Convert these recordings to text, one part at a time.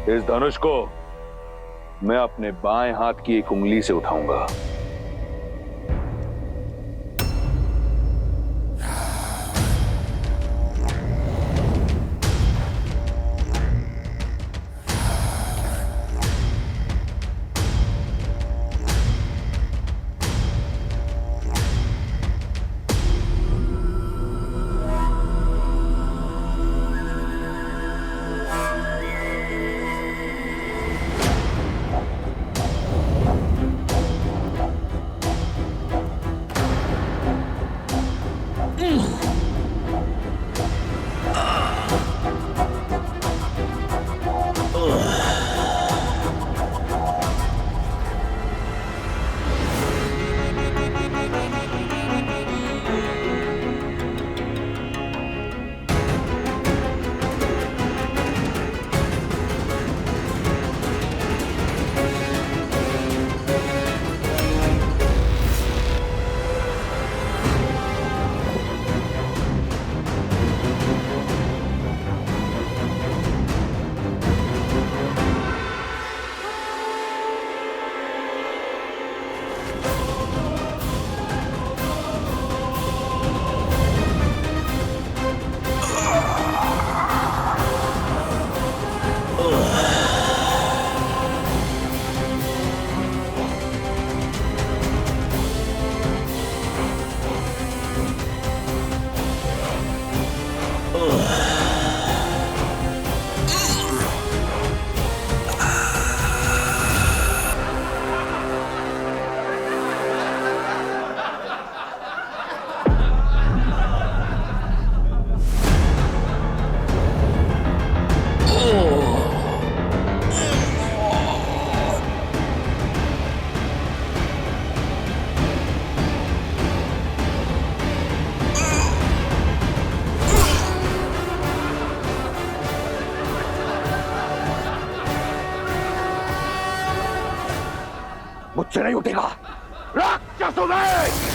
इस धनुष को मैं अपने बाएं हाथ की एक उंगली से उठाऊंगा। मुझसे नहीं उठेगा राक्षसों में।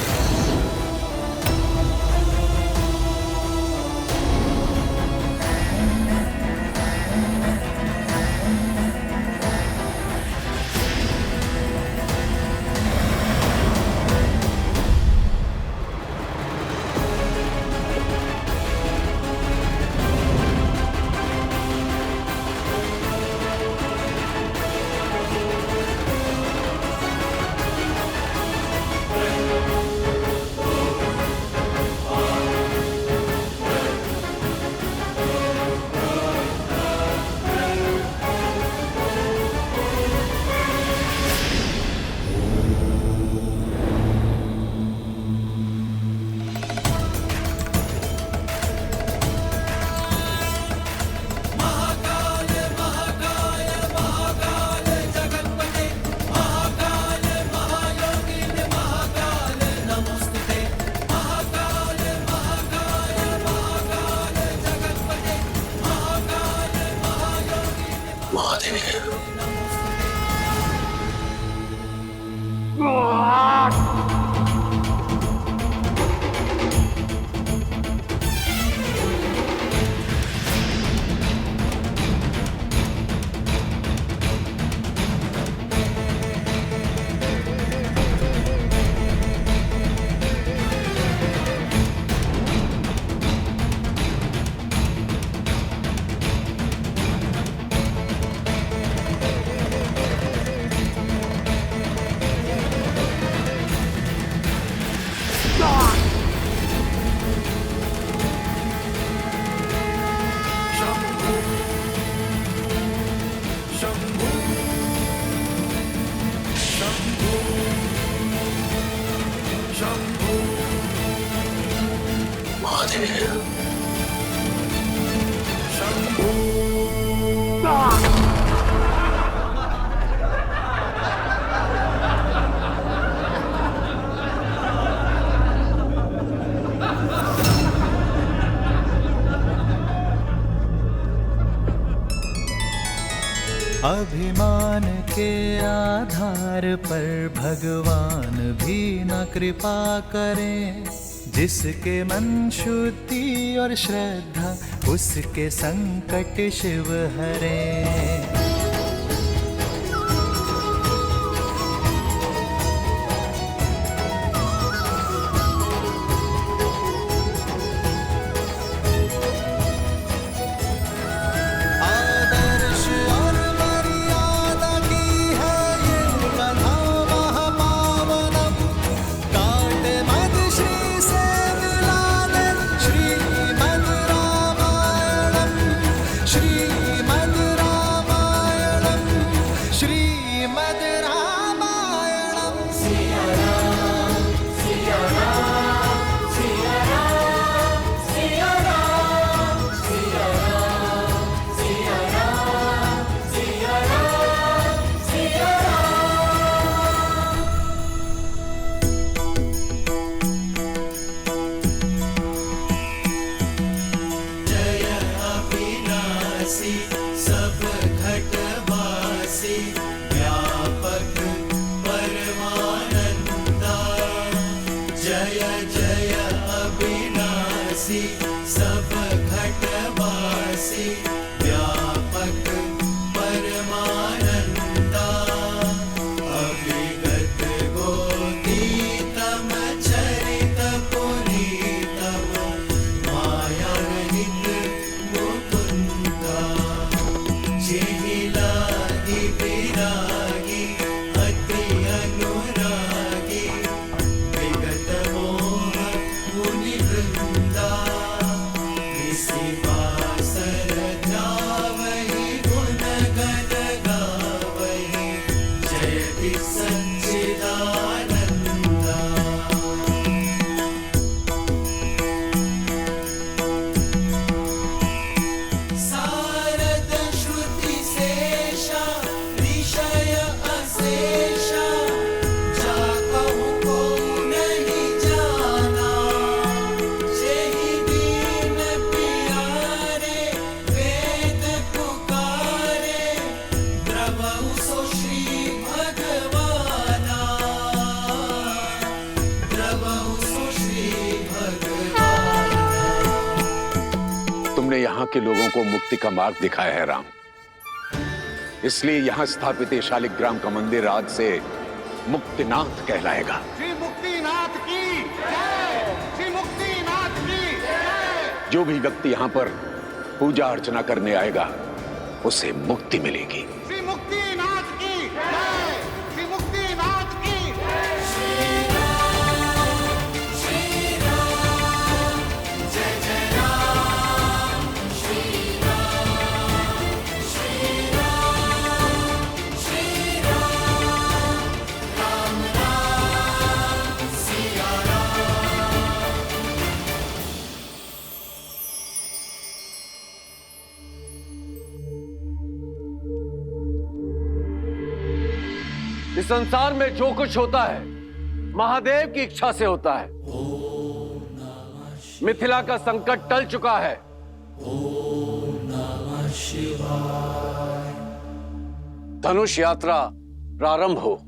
अभिमान के आधार पर भगवान भी न कृपा करें। जिसके मन शुद्धि और श्रद्धा उसके संकट शिव हरे। जेहि लागी विरागी अति अनुरागी विगत मोह मुनि वृंदा इसी पासर जावहि गुण गण गावहि जयति सच्चिदानंदा। सारद श्रुति शेषा ऋषय अशेषा जाकहु को नहीं जाना जेहि दीन प्यारे वेद पुकारे द्रवहु सो श्री भगवाना द्रवहु सो श्री भगवाना। तुमने यहाँ के लोगों को मुक्ति का मार्ग दिखाया है राम, इसलिए यहाँ स्थापित ये शालिग्राम का मंदिर आज से मुक्तिनाथ कहलाएगा। श्री मुक्तिनाथ की जय, श्री मुक्तिनाथ की जय। जो भी व्यक्ति यहाँ पर पूजा अर्चना करने आएगा उसे मुक्ति मिलेगी। श्री मुक्तिनाथ की जय, श्री मुक्तिनाथ की इस संसार में जो कुछ होता है महादेव की इच्छा से होता है। मिथिला का संकट टल चुका है। धनुष यात्रा प्रारंभ हो।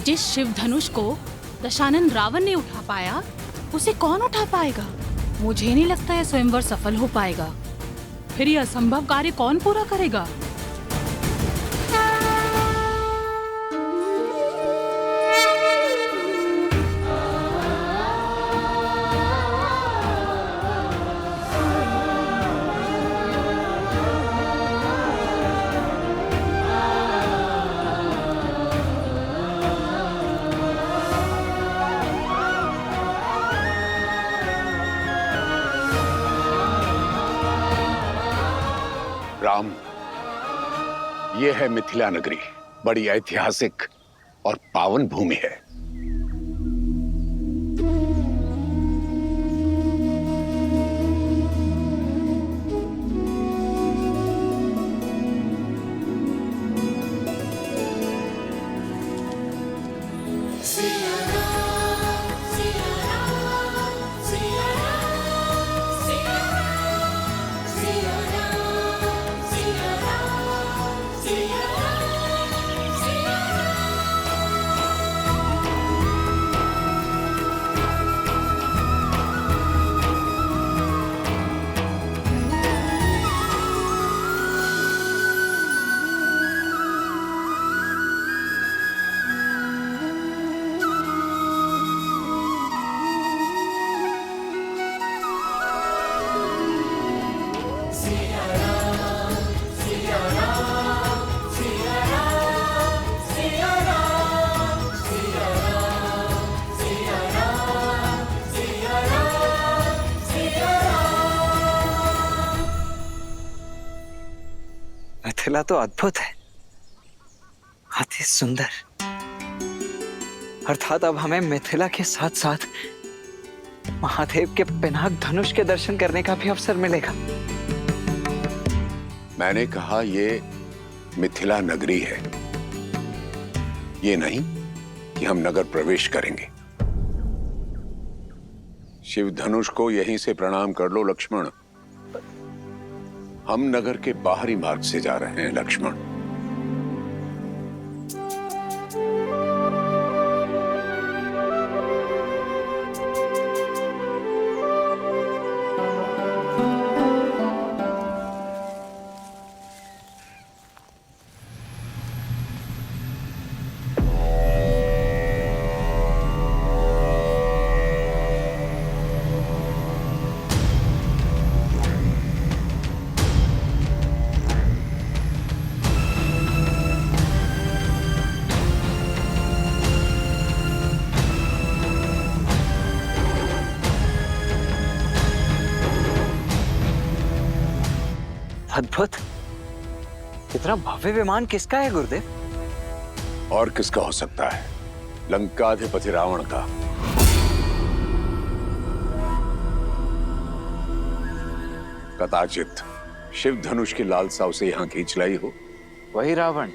जिस शिव धनुष को दशानन रावण ने उठा पाया उसे कौन उठा पाएगा? मुझे नहीं लगता यह स्वयंवर सफल हो पाएगा। फिर यह असंभव कार्य कौन पूरा करेगा? राम, ये है मिथिला नगरी, बड़ी ऐतिहासिक और पावन भूमि है। मिथिला तो अद्भुत है, अति सुंदर। अर्थात अब हमें मिथिला के साथ साथ महादेव के पिनाक धनुष के दर्शन करने का भी अवसर मिलेगा। मैंने कहा ये मिथिला नगरी है, ये नहीं कि हम नगर प्रवेश करेंगे। शिव धनुष को यहीं से प्रणाम कर लो लक्ष्मण। हम नगर के बाहरी मार्ग से जा रहे हैं लक्ष्मण। अद्भुत। इतना भव्य विमान किसका है गुरुदेव? और किसका हो सकता है? लंकाधिपति रावण का। कदाचित शिव धनुष की लालसा उसे यहां खींच लाई हो। वही रावण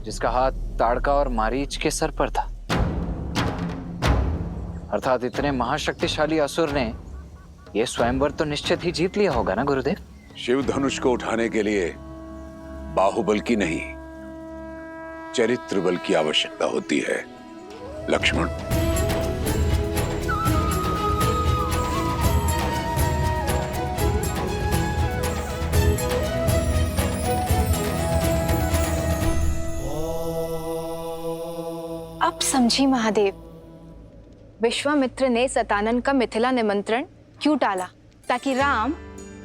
जिसका हाथ ताड़का और मारीच के सर पर था। अर्थात इतने महाशक्तिशाली असुर ने यह स्वयंवर तो निश्चित ही जीत लिया होगा ना गुरुदेव? शिव धनुष को उठाने के लिए बाहुबल की नहीं, चरित्र बल की आवश्यकता होती है लक्ष्मण। अब समझी महादेव, विश्वामित्र ने सतानन का मिथिला निमंत्रण क्यों टाला, ताकि राम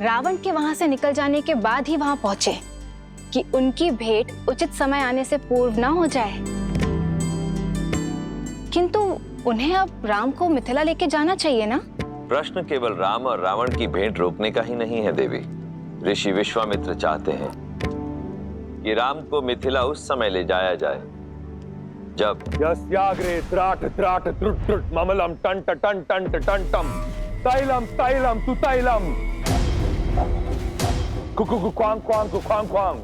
रावण के वहां से निकल जाने के बाद ही वहां पहुंचे, कि उनकी भेंट उचित समय आने से पूर्व ना हो जाए। किंतु उन्हें अब राम को मिथिला लेके जाना चाहिए ना? प्रश्न केवल राम और रावण की भेंट रोकने का ही नहीं है देवी। ऋषि विश्वामित्र चाहते हैं कि राम को मिथिला उस समय ले जाया जाए जब यस्याग्रे त्राट त्राट त्रुट त्रुट ममलम टंट टंट टंट टंटम तैलम तैलम तु तैलम Kuku Quang Quang Quang Quang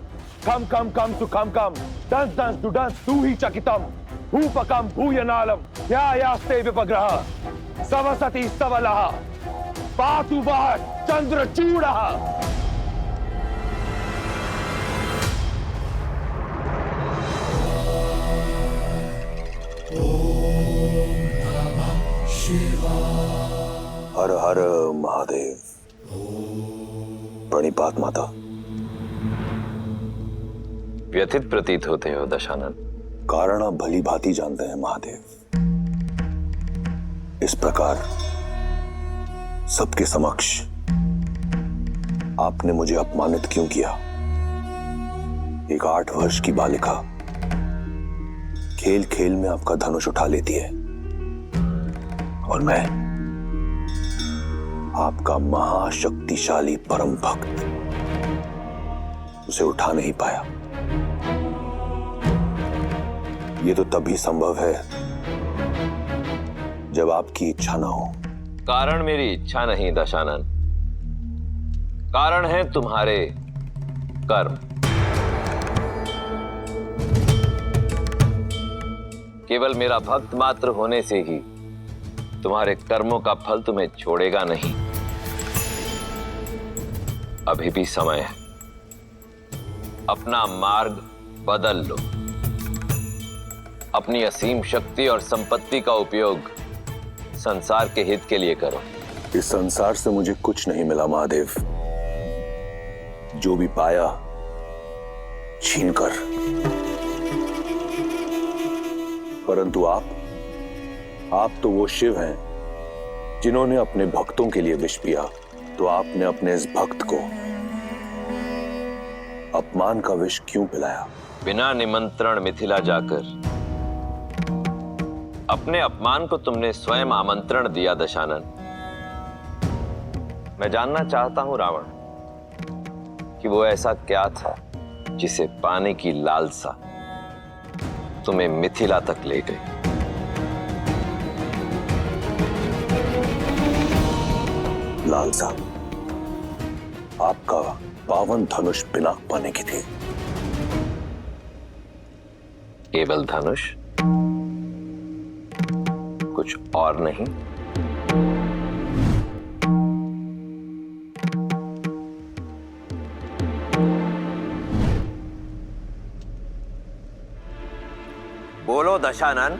कम कम कम सु कम कम दंस दंस टू दंस तू ही चकितम भूपकम भूयनालम यास्ते विपग्रह सवसति सवलः पातु वः चंद्रचूडः। हर हर महादेव। प्रणिपात माता। व्यथित प्रतीत होते हो दशानन। कारण आप भली भांति जानते हैं महादेव। इस प्रकार सबके समक्ष आपने मुझे अपमानित क्यों किया? एक 8 वर्ष की बालिका खेल खेल में आपका धनुष उठा लेती है और मैं आपका महाशक्तिशाली परम भक्त उसे उठा नहीं पाया। ये तो तभी संभव है जब आपकी इच्छा ना हो। कारण मेरी इच्छा नहीं दशानन, कारण है तुम्हारे कर्म। केवल मेरा भक्त मात्र होने से ही तुम्हारे कर्मों का फल तुम्हें छोड़ेगा नहीं। अभी भी समय है, अपना मार्ग बदल लो। अपनी असीम शक्ति और संपत्ति का उपयोग संसार के हित के लिए करो। इस संसार से मुझे कुछ नहीं मिला महादेव। जो भी पाया छीनकर। परंतु आप तो वो शिव हैं जिन्होंने अपने भक्तों के लिए विष पिया। तो आपने अपने इस भक्त को अपमान का विष क्यों पिलाया? बिना निमंत्रण मिथिला जाकर अपने अपमान को तुमने स्वयं आमंत्रण दिया दशानन। मैं जानना चाहता हूं रावण कि वो ऐसा क्या था जिसे पाने की लालसा तुम्हें मिथिला तक ले गई। लालसा आपका पावन धनुष पिनाक पाने की थी। केवल धनुष, कुछ और नहीं? बोलो दशानन,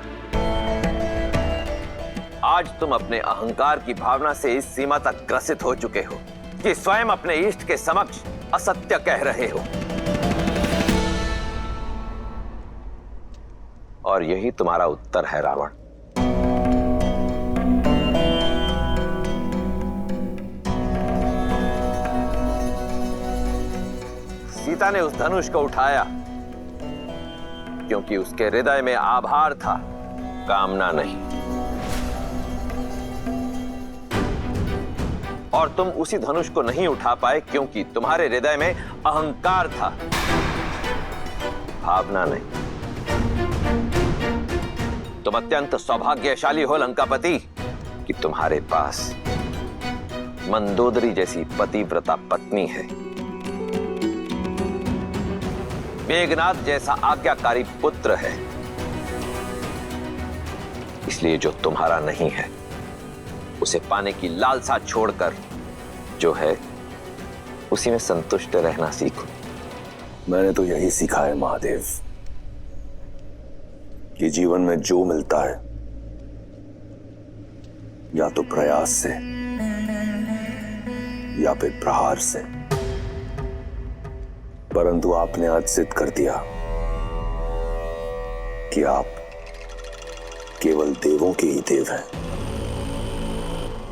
आज तुम अपने अहंकार की भावना से इस सीमा तक ग्रसित हो चुके हो कि स्वयं अपने इष्ट के समक्ष असत्य कह रहे हो, और यही तुम्हारा उत्तर है रावण। सीता ने उस धनुष को उठाया क्योंकि उसके हृदय में आभार था, कामना नहीं। और तुम उसी धनुष को नहीं उठा पाए क्योंकि तुम्हारे हृदय में अहंकार था, भावना नहीं। तुम अत्यंत सौभाग्यशाली हो लंकापति कि तुम्हारे पास मंदोदरी जैसी पतिव्रता पत्नी है, मेघनाद जैसा आज्ञाकारी पुत्र है। इसलिए जो तुम्हारा नहीं है उसे पाने की लालसा छोड़कर जो है उसी में संतुष्ट रहना सीखो। मैंने तो यही सीखा है महादेव कि जीवन में जो मिलता है या तो प्रयास से या फिर प्रहार से, परंतु आपने आज सिद्ध कर दिया कि आप केवल देवों के ही देव हैं।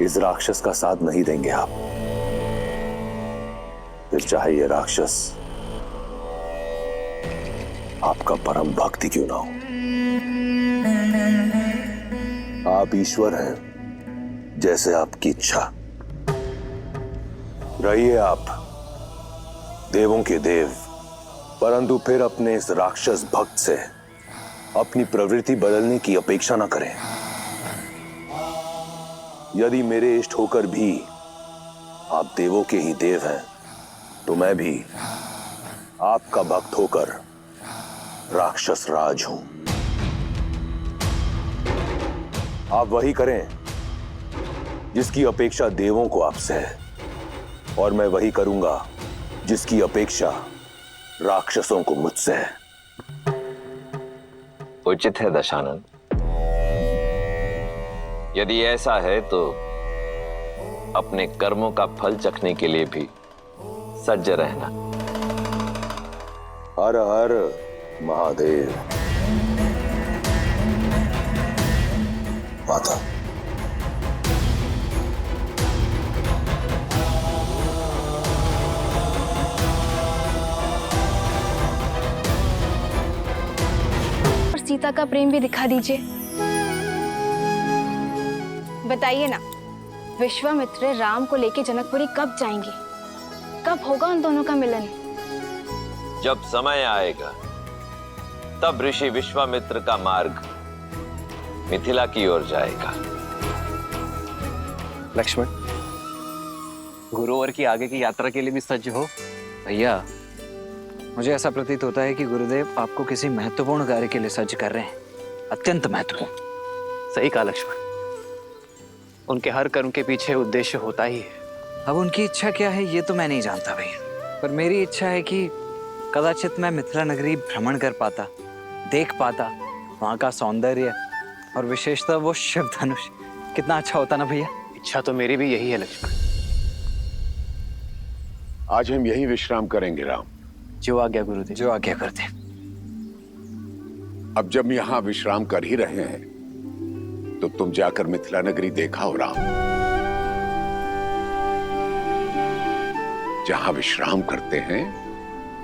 इस राक्षस का साथ नहीं देंगे आप, फिर चाहे ये राक्षस आपका परम भक्ति क्यों ना हो। आप ईश्वर हैं, जैसे आपकी इच्छा। रहिए आप देवों के देव, परंतु फिर अपने इस राक्षस भक्त से अपनी प्रवृत्ति बदलने की अपेक्षा न करें। यदि मेरे इष्ट होकर भी आप देवों के ही देव हैं, तो मैं भी आपका भक्त होकर राक्षस राज हूं। आप वही करें जिसकी अपेक्षा देवों को आपसे है, और मैं वही करूंगा जिसकी अपेक्षा राक्षसों को मुझसे है। उचित है दशानन। यदि ऐसा है तो अपने कर्मों का फल चखने के लिए भी सज्ज रहना। हर हर महादेव। माता, सीता का प्रेम भी दिखा दीजिए। बताइए ना, विश्वामित्र राम को लेके जनकपुरी कब जाएंगे? कब होगा उन दोनों का मिलन? जब समय आएगा तब ऋषि विश्वामित्र का मार्ग मिथिला की ओर जाएगा। लक्ष्मण, गुरुवर की आगे की यात्रा के लिए भी सज्ज हो। भैया, मुझे ऐसा प्रतीत होता है कि गुरुदेव आपको किसी महत्वपूर्ण कार्य के लिए सज्ज कर रहे हैं, अत्यंत महत्वपूर्ण। सही कहा लक्ष्मण, उनके हर कर्म के पीछे उद्देश्य होता ही है। अब उनकी इच्छा क्या है ये तो मैं नहीं जानता भैया, पर मेरी इच्छा है कि कदाचित मैं मिथिला नगरी भ्रमण कर पाता, देख पाता वहाँ का सौंदर्य और विशेषतः वो शिव धनुष। कितना अच्छा होता ना भैया। इच्छा तो मेरी भी यही है लक्ष्मण। आज हम यही विश्राम करेंगे राम। जो आज्ञा गुरुदेव। जो आज्ञा करते। अब जब यहाँ विश्राम कर ही रहे हैं तो तुम जाकर मिथिला नगरी देखा हो राम। जहां विश्राम करते हैं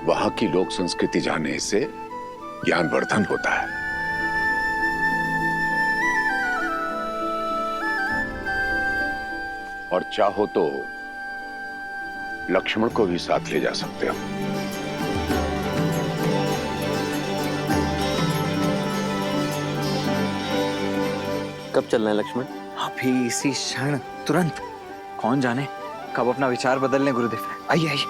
वहां की लोक संस्कृति जानने से ज्ञानवर्धन होता है। और चाहो तो लक्ष्मण को भी साथ ले जा सकते हो। कब चलना है लक्ष्मण? अभी इसी क्षण, तुरंत। कौन जाने कब अपना विचार बदल लें गुरुदेव। आइए आइए।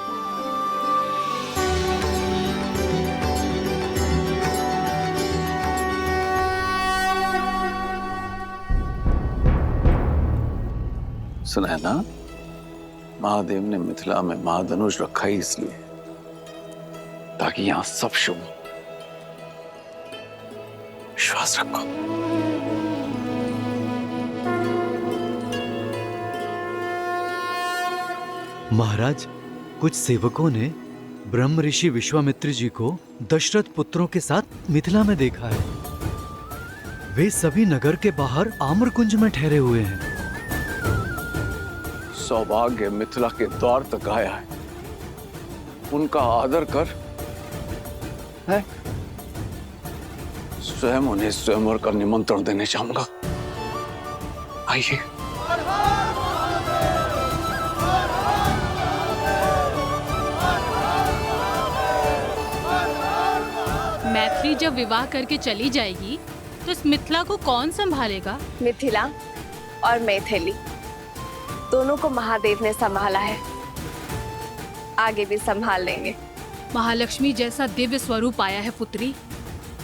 सुना है ना, महादेव ने मिथिला में महाधनुष रखा ही इसलिए ताकि यहां सब शुभ हो। विश्वास रखो। महाराज, कुछ सेवकों ने ब्रह्म ऋषि विश्वामित्र जी को दशरथ पुत्रों के साथ मिथिला में देखा है। वे सभी नगर के बाहर आम्रकुंज में ठहरे हुए हैं। सौभाग्य मिथिला के द्वार तक आया है, उनका आदर कर। है स्वयं उन्हें स्वयंवर का निमंत्रण देने चाहूंगा। आइए। मैथिली जब विवाह करके चली जाएगी तो इस मिथिला को कौन संभालेगा? मिथिला और मैथिली दोनों को महादेव ने संभाला है, आगे भी संभाल लेंगे। महालक्ष्मी जैसा दिव्य स्वरूप आया है पुत्री।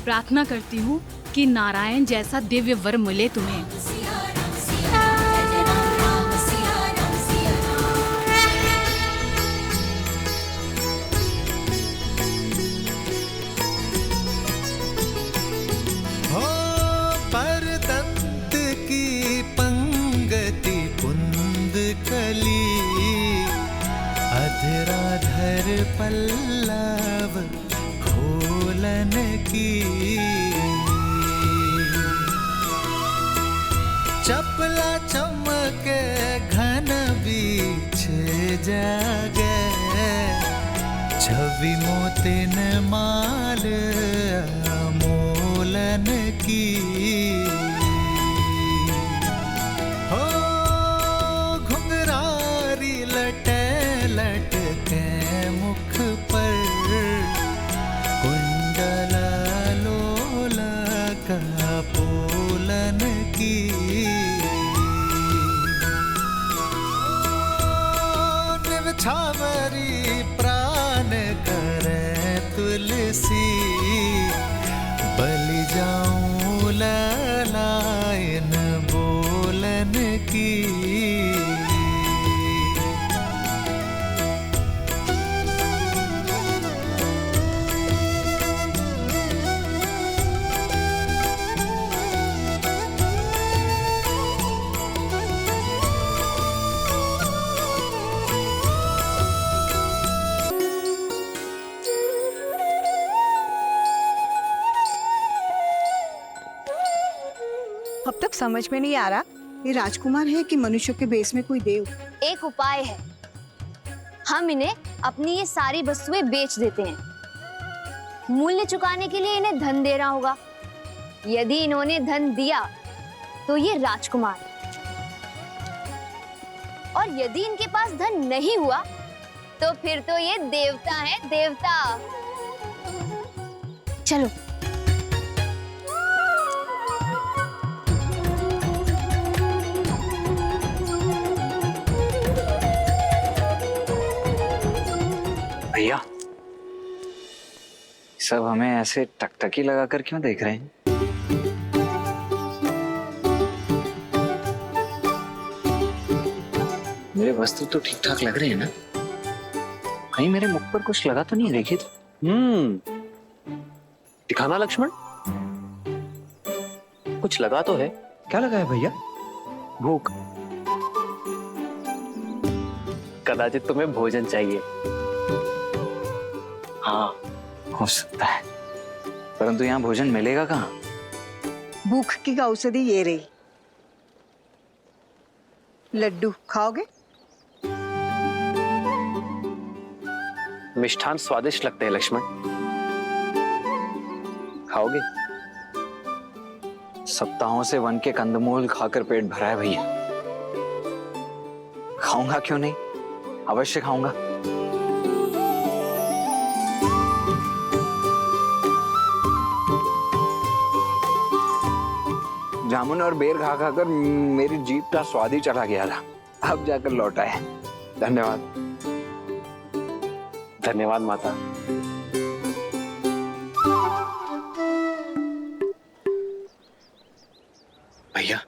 प्रार्थना करती हूँ कि नारायण जैसा दिव्य वर मिले तुम्हें। परतंत की पंगति पुंद कली, अधराधर पल्लव खोलन की, चपला चमके घन बीच जागे, छवि मोतिन माल मोलन की। हो घुंघरारी लटे लटके मुख पर, कुंडल लोल का पोलन की। निर्छावरी प्राण करे तुलसी, बलि जाऊं ललायन बोलन की। अब तक समझ में नहीं आ रहा ये राजकुमार है कि मनुष्य के बेस में कोई देव। एक उपाय है, हम इन्हें अपनी ये सारी वस्तुएं बेच देते हैं। मूल्य चुकाने के लिए इन्हें धन देना होगा। यदि इन्होंने धन दिया तो ये राजकुमार, और यदि इनके पास धन नहीं हुआ तो फिर तो ये देवता है, देवता। चलो। भैया, सब हमें ऐसे टकटकी लगाकर क्यों देख रहे हैं? मेरे वस्त्र तो ठीक ठाक लग रहे हैं ना? कहीं मेरे मुख पर कुछ लगा तो नहीं? देखिए तो। दिखाना लक्ष्मण, कुछ लगा तो है। क्या लगा है भैया? भूख। कदाचित तुम्हें भोजन चाहिए। हाँ, हो सकता है, परंतु यहाँ भोजन मिलेगा कहाँ? भूख की औषधि ये रही। लड्डू खाओगे? मिष्ठान स्वादिष्ट लगते हैं लक्ष्मण, खाओगे? सप्ताहों से वन के कंदमूल खाकर पेट भरा है भैया। खाऊंगा क्यों नहीं, अवश्य खाऊंगा। जामुन और बेर खा खाकर मेरी जीभ का स्वाद ही चला गया था। अब जाकर लौटा है। धन्यवाद। धन्यवाद माता। भैया,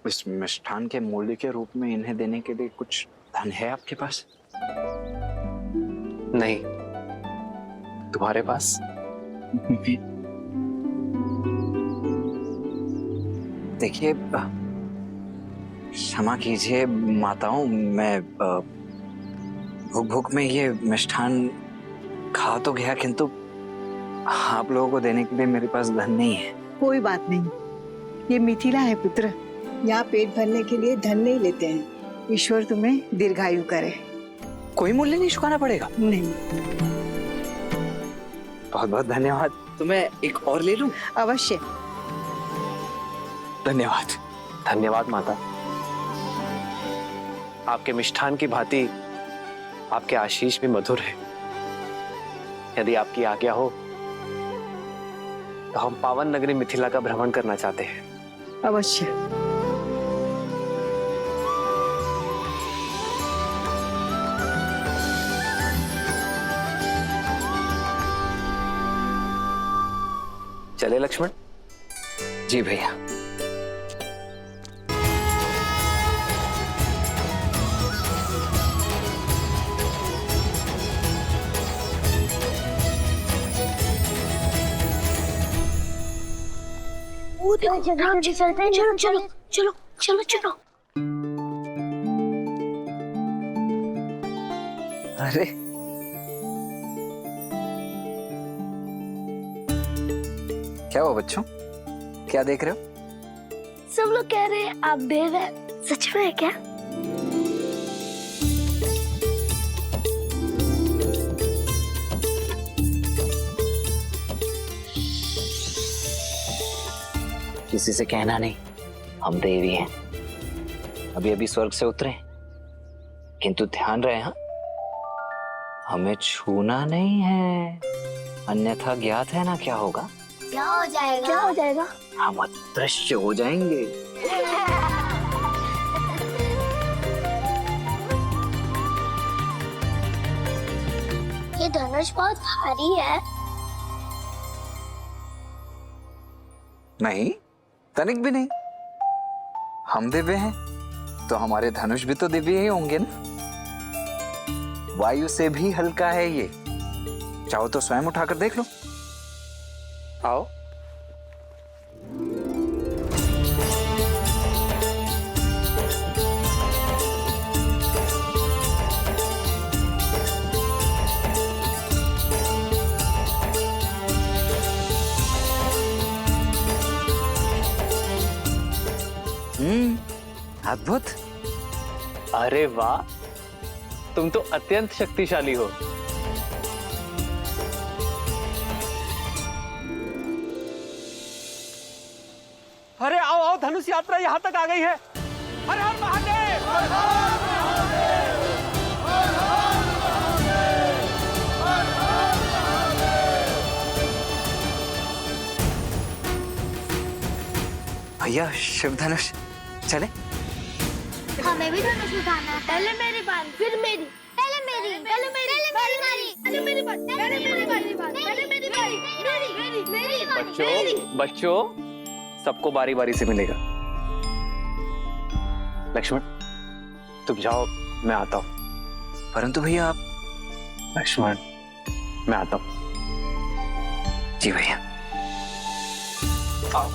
इस मिष्ठान के मूल्य के रूप में इन्हें देने के लिए कुछ धन है आपके पास? नहीं, तुम्हारे पास? देखिए, क्षमा कीजिए माताओं, मैं भूख भूख में ये मिष्ठान खा तो गया, किंतु आप लोगों को देने के लिए मेरे पास धन नहीं है। कोई बात नहीं, ये मिथिला है पुत्र, यहाँ पेट भरने के लिए धन नहीं लेते हैं। ईश्वर तुम्हें दीर्घायु करे। कोई मूल्य नहीं चुकाना पड़ेगा? नहीं। बहुत बहुत धन्यवाद। तो मैं एक और ले लूं? अवश्य। धन्यवाद। धन्यवाद माता। आपके मिष्ठान की भांति आपके आशीष भी मधुर है। यदि आपकी आज्ञा हो तो हम पावन नगरी मिथिला का भ्रमण करना चाहते हैं। अवश्य। चले लक्ष्मण? जी भैया। राम जी चलते हैं, चलो चलो चलो चलो चलो। अरे क्या हुआ बच्चों, क्या देख रहे हो? सब लोग कह रहे हैं आप देव हैं, सच में है क्या? किसी से कहना नहीं, हम देवी हैं। अभी अभी स्वर्ग से उतरे, किंतु ध्यान रहे, हाँ, हमें छूना नहीं है, अन्यथा ज्ञात है ना क्या होगा? क्या हो जाएगा? क्या हो जाएगा? हम अदृश्य हो जाएंगे। ये धनुष बहुत भारी है। नहीं, तनिक भी नहीं। हम दिव्य हैं तो हमारे धनुष भी तो दिव्य ही होंगे ना। वायु से भी हल्का है ये, चाहो तो स्वयं उठाकर देख लो। आओ। अद्भुत। अरे वाह, तुम तो अत्यंत शक्तिशाली हो। अरे आओ आओ, धनुष यात्रा यहाँ तक आ गई है। हर हर महादेव! हर हर महादेव! हर हर महादेव! हर हर महादेव! भैया शिव धनुष, चले? हमें भी धनुष उठाना है। पहले मेरी बारी, फिर मेरी, पहले मेरी, पहले मेरी, पहले मेरी बारी, पहले मेरी बारी, पहले मेरी बारी, मेरी बारी। बच्चों, सबको बारी बारी से मिलेगा। लक्ष्मण, तुम जाओ, मैं आता हूं। परंतु भैया आप। लक्ष्मण, मैं आता हूं। जी भैया। आओ।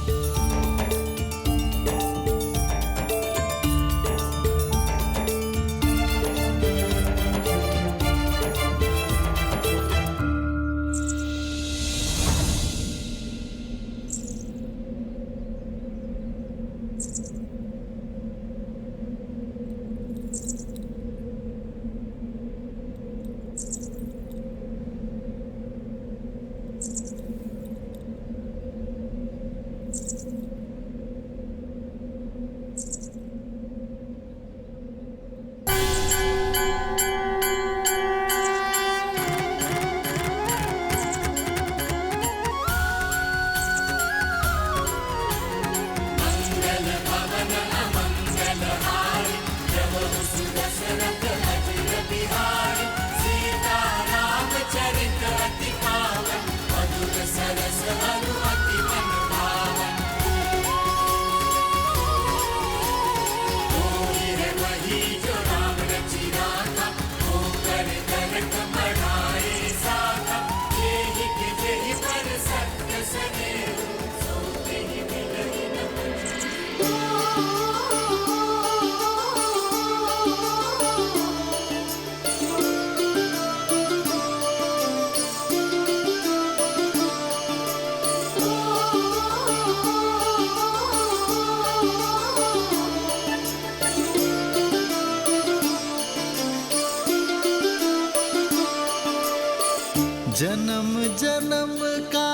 जन्म जन्म का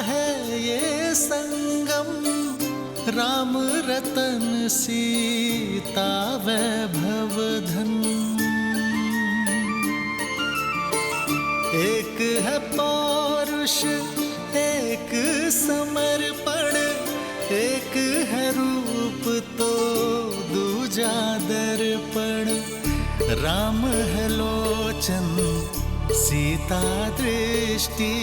है ये संगम, राम रतन सीता वैभव धन। एक है पौरुष एक समर्पण, एक है रूप तो दूजा दर्पण। राम है लोचन सीता दृष्टि,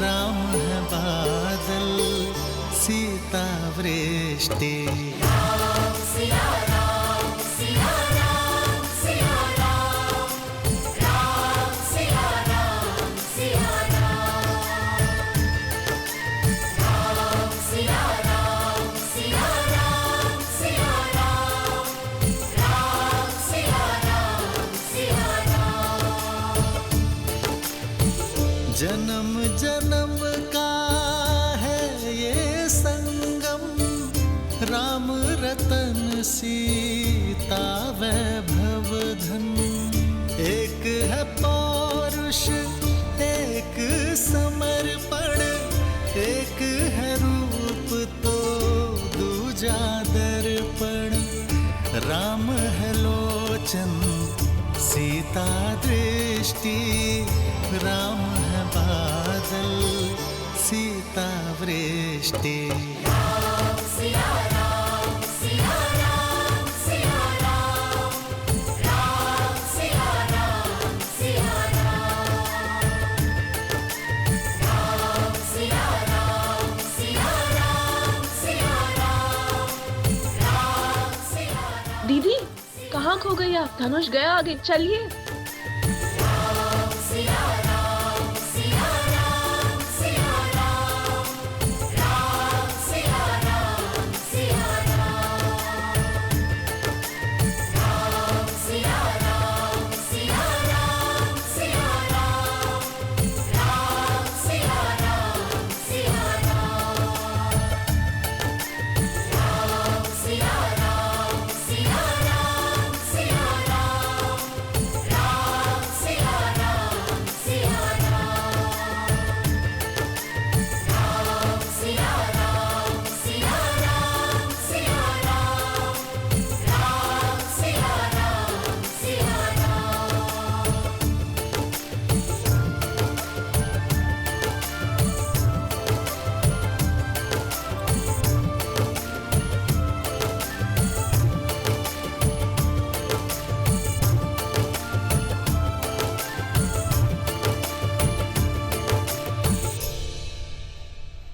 राम है बादल सीता वृष्टि। राम सिया राम सिया राम सिया राम, राम सिया राम सिया राम, राम सिया राम सिया राम सिया राम, राम सिया राम सिया राम। जन्म जन्म का है ये संगम, राम रतन सीता वैभव धन। एक है पौरुष एक समर्पण, एक है रूप तो दूजा दर्पण। राम है लोचन सीता दृष्टि, राम है बादल सीता वृष्टि। राम सिया राम सिया राम सिया राम, राम सिया राम सिया राम, राम सिया राम सिया राम सिया राम, राम सिया राम। दीदी कहाँ खो गई आप? धनुष गया आगे, चलिए। राम सिया राम सिया राम सिया राम, राम सिया राम सिया राम, राम सिया राम सिया राम सिया राम, राम सिया राम सिया राम, राम सिया राम सिया राम सिया राम, राम सिया राम सिया राम, राम सिया राम सिया राम सिया राम, राम सिया राम सिया राम।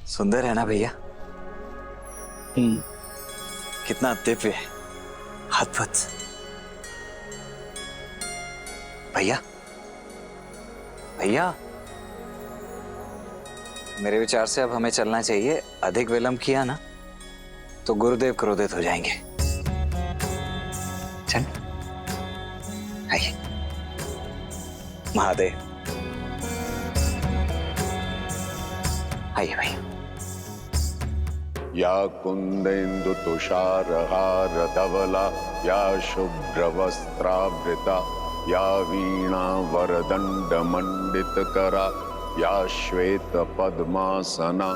सुंदर है ना भैया? कितना दिव्य है, अद्भुत। भैया भैया, मेरे विचार से अब हमें चलना चाहिए। अधिक विलंब किया ना तो गुरुदेव क्रोधित हो जाएंगे। चल आइए। महादेव आइए भैया। या कुंदेन्दु तुषारहार धवला, या शुभ्रवस्त्रावृता, या वीणा वरदंड मंडित करा, या श्वेत पद्मासना,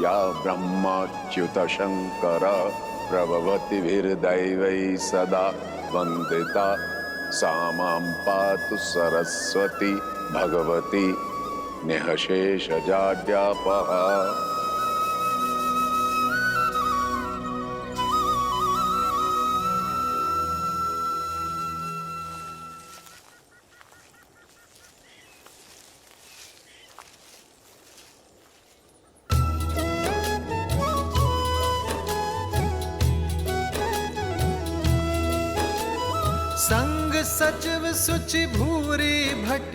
या ब्रह्माच्युत शंकरा, प्रभवतिभिर्दैवै सदा वंदिता, सा मां पातु सरस्वती भगवती निःशेषजाड्यापहा। संग सचिव सुचि भूरी भट,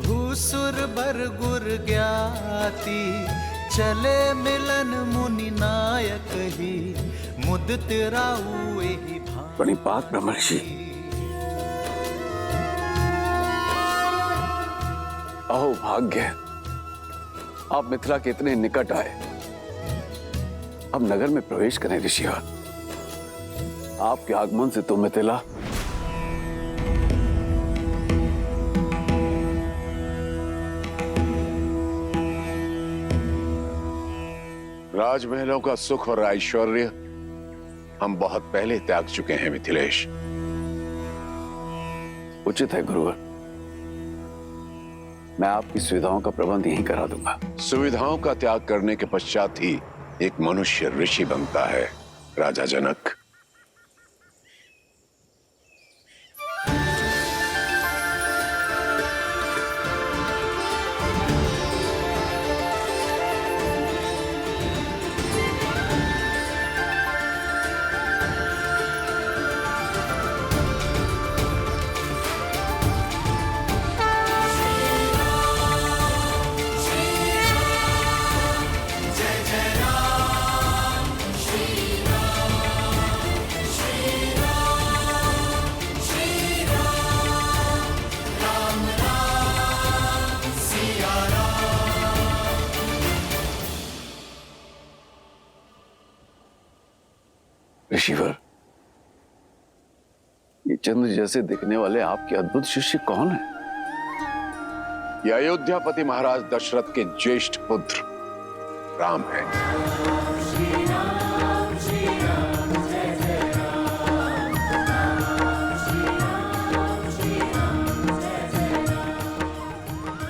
भूसुर बर गुर ज्ञाति। चले मिलन मुनि नायक ही, मुदित राउ एहि भांति। प्रणिपात ब्रह्मर्षि। अहो भाग्य, आप मिथिला के इतने निकट आए। अब नगर में प्रवेश करें ऋषिवर। आपके आगमन से तो मिथिला राजमहलों का सुख और ऐश्वर्य हम बहुत पहले त्याग चुके हैं मिथिलेश। उचित है गुरुवर, मैं आपकी सुविधाओं का प्रबंध यहीं करा दूंगा। सुविधाओं का त्याग करने के पश्चात ही एक मनुष्य ऋषि बनता है राजा जनक। ऋषिवर, ये चंद्र जैसे दिखने वाले आपके अद्भुत शिष्य कौन है? ये अयोध्यापति महाराज दशरथ के ज्येष्ठ पुत्र राम है।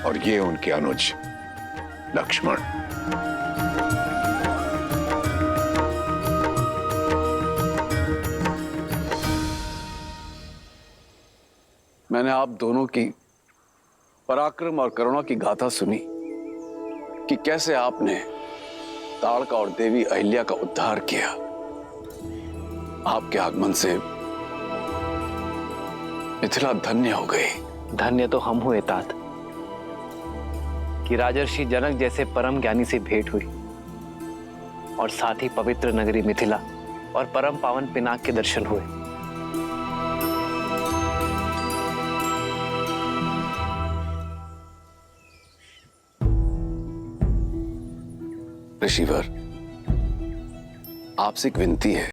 और ये उनके अनुज लक्ष्मण। मैंने आप दोनों की पराक्रम और करुणा की गाथा सुनी कि कैसे आपने ताड़का और देवी अहिल्या का उद्धार किया। आपके आगमन से मिथिला धन्य हो गई। धन्य तो हम हुए तात कि राजर्षि जनक जैसे परम ज्ञानी से भेंट हुई और साथ ही पवित्र नगरी मिथिला और परम पावन पिनाक के दर्शन हुए। ऋषिवर, आपसे एक विनती है।